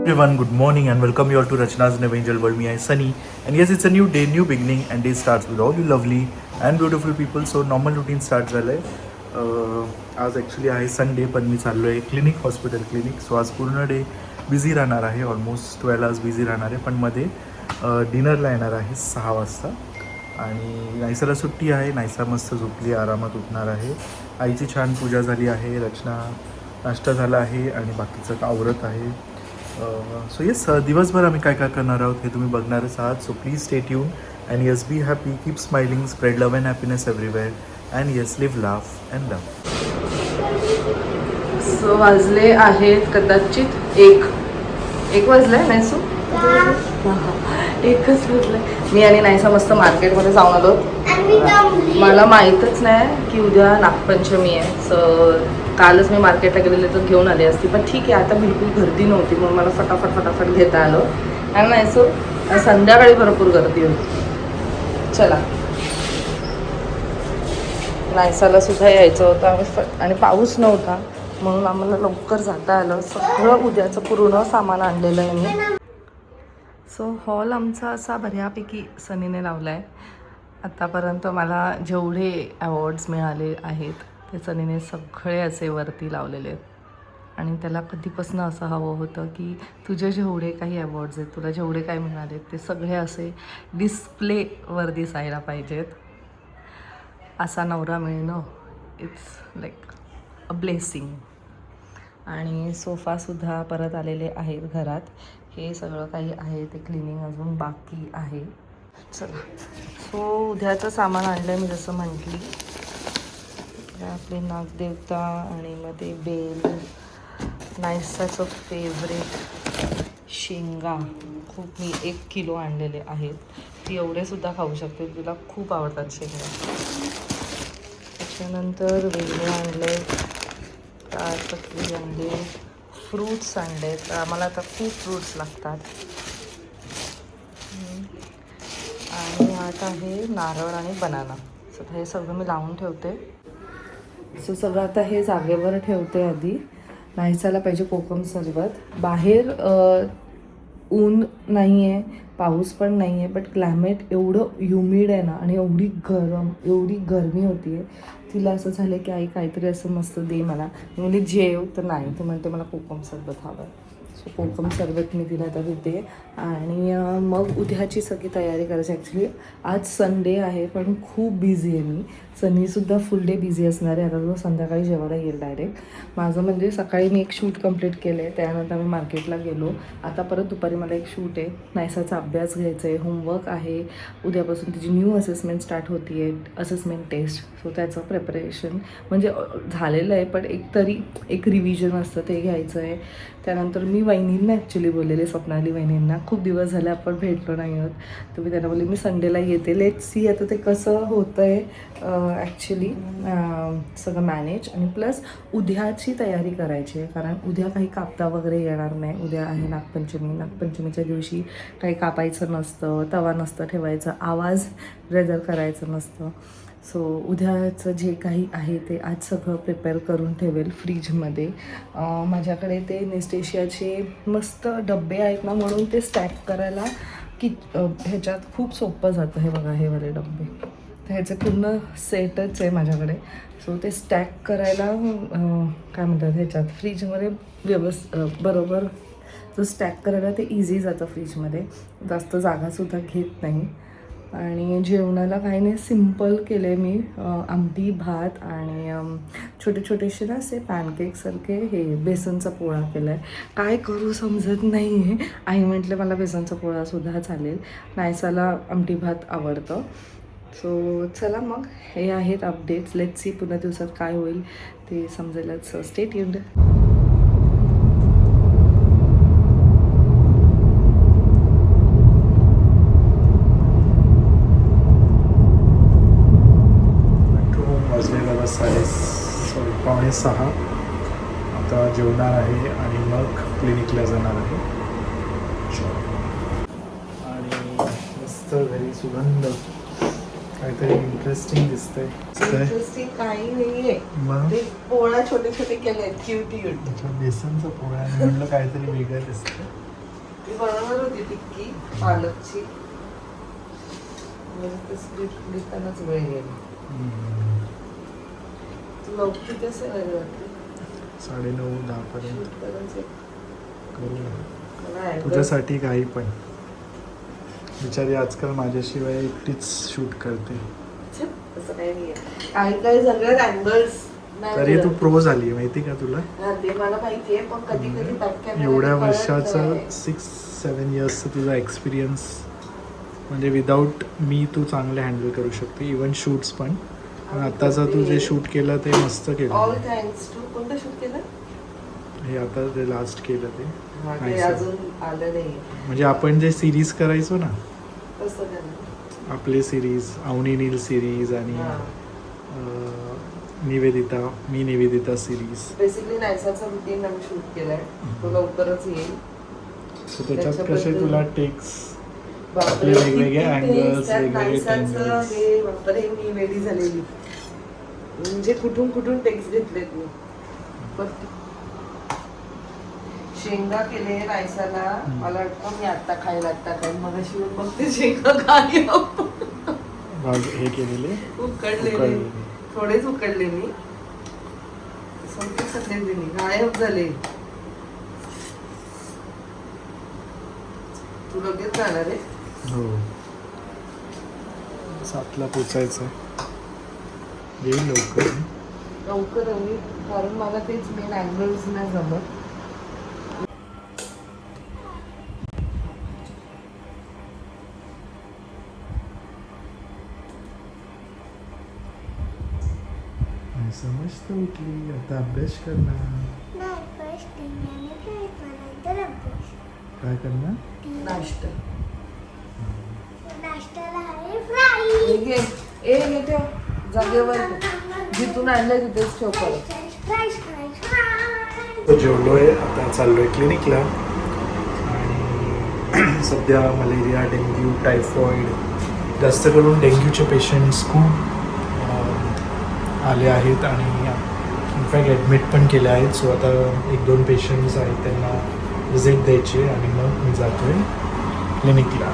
Everyone, good morning and welcome you all to Rachna's Never Angel World. Me, I Sunny, and yes, it's a new day, new beginning, and day starts with all you lovely and beautiful people. So normal routine starts झालंय. आज actually आहे Sunday, पण मी चाललो आहे hospital clinic. So आज पूर्ण day busy राहणार आहे, ऑलमोस्ट 12 आवर्स बिझी राहणार आहे. पण मध्ये डिनरला येणार आहे 6 वाजता. आणि नायसाला सुट्टी आहे. नायसा मस्त झोपली, आरामात उठणार आहे. आईची छान पूजा झाली आहे, रचना नाश्ता झाला आहे आणि बाकीचं आवरत आहे. सो येस, दिवसभर आम्ही काय काय करणार आहोत हे तुम्ही बघणारच आहात. So please stay tune and yes be happy, keep smiling, spread love and happiness everywhere and yes live laugh and love. So वाजले आहेत कदाचित एक वाजलाय नायसू, एकच वाजलाय. मी आणि नायसा मस्त मार्केटमध्ये जाऊन आलो. मला माहीतच नाही की उद्या नागपंचमी आहे. सो कालच मी मार्केटला गेलेले तर घेऊन आले असती, पण ठीक आहे, आता बिलकुल गर्दी नव्हती म्हणून मला फटाफट घेता आलं. आणि नायसू संध्याकाळी भरपूर गर्दी होती. चला, नायसाला सुद्धा यायचं होतं आणि पाऊस नव्हता म्हणून आम्हाला लवकर जाता आलं. सगळं उद्याचं पूर्ण सामान आणलेलं आहे मी. सो हॉल आमचा असा बऱ्यापैकी सनीने लावला आहे. आत्तापर्यंत मला जेवढे अवॉर्ड्स मिळाले आहेत ते सनीने सगळे असे वरती लावलेले आहेत. आणि त्याला कधीपासून असं हवं होतं की तुझे जेवढे काही अवॉर्ड्स आहेत, तुला जेवढे काही मिळाले ते सगळे असे डिस्प्लेवर दिसायला पाहिजेत. असा नवरा मिळणं इट्स लाईक अ ब्लेसिंग. आणि सोफासुद्धा परत आलेले आहेत घरात. हे सगळं काही आहे ते क्लिनिंग अजून बाकी आहे. चला, सो उद्याचं सामान आणलं आहे मी जसं म्हटली. आपले नागदेवता आणि मग ते बेल, नायसाचं फेवरेट शेंगा, खूप मी 1 किलो आणलेले आहेत. ती एवढेसुद्धा खाऊ शकते, तिला खूप आवडतात शेंगा. त्याच्यानंतर वेगळे आणले, तारपत्री आणले, फ्रूट्स आणले. तर आम्हाला आता खूप फ्रूट्स लागतात. आणि आता आहे नारळ आणि बनाना. सो हे सगळं मी लावून ठेवते. सो सगळं आता हे जागेवर ठेवते. आधी नायसाला पाहिजे कोकम सरबत. बाहेर ऊन नाही आहे, पाऊस पण नाही आहे, बट क्लायमेट एवढं ह्युमिड आहे ना आणि एवढी गरमी होती आहे. तिला असं झालं की आई काहीतरी असं मस्त दे मला. मी म्हणजे जेव, तर नाही, तर म्हणते मला कोकम सरबत हवं आहे. सो कोकम सरबत मी तिला आता देते. आणि मग उद्याची सगळी तयारी करायची. ॲक्च्युली आज संडे आहे पण खूप बिझी आहे मी. सनीसुद्धा फुल डे बिझी असणार आहे. आता तो संध्याकाळी जेवायला येईल डायरेक्ट. माझं म्हणजे सकाळी मी एक शूट कंप्लीट केलं आहे, त्यानंतर मी मार्केटला गेलो. आता परत दुपारी मला एक शूट आहे, नायसाचा अभ्यास घ्यायचा आहे, होमवर्क आहे. उद्यापासून तिची न्यू असेसमेंट स्टार्ट होती आहे, असेसमेंट टेस्ट. सो त्याचं प्रिपरेशन म्हणजे झालेलं आहे, पण एक रिव्हिजन असतं ते घ्यायचं आहे. त्यानंतर मी वहिनींना ॲक्च्युली बोललेले, स्वप्नाली वहिनींना. खूप दिवस झाले आपण भेटलो नाही आहोत, तर मी त्यांना बोलले मी संडेला येते. लेट्स सी आता ते कसं होतं आहे ॲक्च्युली सगळं मॅनेज. आणि प्लस उद्याची तयारी करायची आहे, कारण उद्या काही कापता वगैरे येणार नाही. उद्या आहे नागपंचमीच्या दिवशी काही कापायचं नसतं, तवा नसतं ठेवायचं, आवाज रेझर करायचं नसतं. सो उद्याचं जे काही आहे ते आज सगळं प्रिपेअर करून ठेवेल फ्रीजमध्ये. माझ्याकडे ते नेस्टेशियाचे मस्त डबे आहेत ना, म्हणून ते स्टॅक करायला ह्याच्यात खूप सोपं जातं. हे बघा, हे वाले डबे, तर ह्याचे पूर्ण सेटच आहे माझ्याकडे. सो ते स्टॅक करायला काय म्हणतात ह्याच्यात फ्रीजमध्ये बरोबर तो स्टॅक करायला ते इझी जातं फ्रीजमध्ये, जास्त जागासुद्धा घेत नाही. आणि जेवणाला काही नाही, सिम्पल केलं आहे मी. आमटी, भात आणि छोटेसे ना असे पॅनकेकसारखे हे बेसनचा पोळा केला आहे. काय करू समजत नाही आहे. आई म्हटलं मला बेसनचा पोळासुद्धा चालेल. नायसाला आमटी भात आवडतं. सो चला मग, हे आहेत अपडेट्स. लेट्स सी पुन्हा दिवसात काय होईल ते समजेलच. Stay tuned. पावणे 6. आता जेवणार आहे आणि मग क्लिनिकला जाणार आहे. आणि मस्त घरी सुगंध, काहीतरी इंटरेस्टिंग दिसतंय. इंटरेस्टिंग काही नाहीये, ते पोळा छोटे केले, क्यूट. बेसनचा पोळा, म्हटलं काहीतरी वेगळं दिसतं. ती बनवणार होती टिक्की पालकची, म्हणजे स्क्रिप्ट लिहितानाच वेळ गेला. तू लवकर किती असेल वाटते? 9:30-10 पर्यंत शूट करायचं. करू ना. मला angle- तुझ्यासाठी काही पण. बिचारी आजकाल माझ्याशिवाय एकटीच शूट करते. असं काही नाही काही काही सगळ्यात अँगल्स तरी तू प्रो झाली माहिती का तुला? ते मला माहितीये, पण कधी कधी एवढ्या वर्षाचा 6-7 इयर्सचा तुझा एक्सपिरियन्स, म्हणजे विदाऊट मी तू चांगले हँडल करू शकते इवन शूट्स पण. आताचा तू जे शूट केलं ते मस्त ऑल केलं. Thanks to. कोणतं शूट केलं? हे आता ते लास्ट केलं ते हा, ते nice. अजून आलं नाही. म्हणजे आपण जे सिरीज करायचो ना, कसं केलं? आपले सिरीज अवनी नील सिरीज आणि हा. निवेदिता सिरीज. बेसिकली नायसाचा रुटीन आम्ही शूट केलाय, तो लवकरच येईल. सो त्याच्यात कसे त्याच्याबद्दल- तुला टेक्स बापरे, आपले वेगवेगळे किती angles, takes, त्यात वेगवेगळे नायसाचं angles. हे बापरे, मी वेडी झालेली. म्हणजे कुठून कुठून टेक्स्ट घेतलेत मी. पण शेंगा केले रायसाला. मला वाटतं मी आता खाईल मग अशी येऊन बघते शेंगा काय हे केलेले उकडलेले, थोडेच उकडले मी. संपले सगळे दिली, गायब झाले. तू लगेच जाणार आहे? हो 7ला पोचायचं. येईल लवकर. लवकर हवी, कारण मला तेच मेन अँगल्स नाही जमत. समजत उठली, आता अभ्यास करणार. काय करणार? नाश्ता. नाश्त्याला आहे फ्राई. घे हे ठेव जागेवर ठेव. जिथून आणलं तिथेच ठेव परत. Fries fries fries. तो जेवलोय, आता चाललोय क्लिनिकला. आणि सध्या मलेरिया, डेंग्यू, टायफॉईड, जास्त करून डेंग्यूचे पेशंट्स खूप आले आहेत आणि इनफॅक्ट ॲडमिट पण केले आहेत. सो आता 1-2 पेशंट्स आहेत, त्यांना व्हिजिट द्यायची आणि मग मी जातोय क्लिनिकला.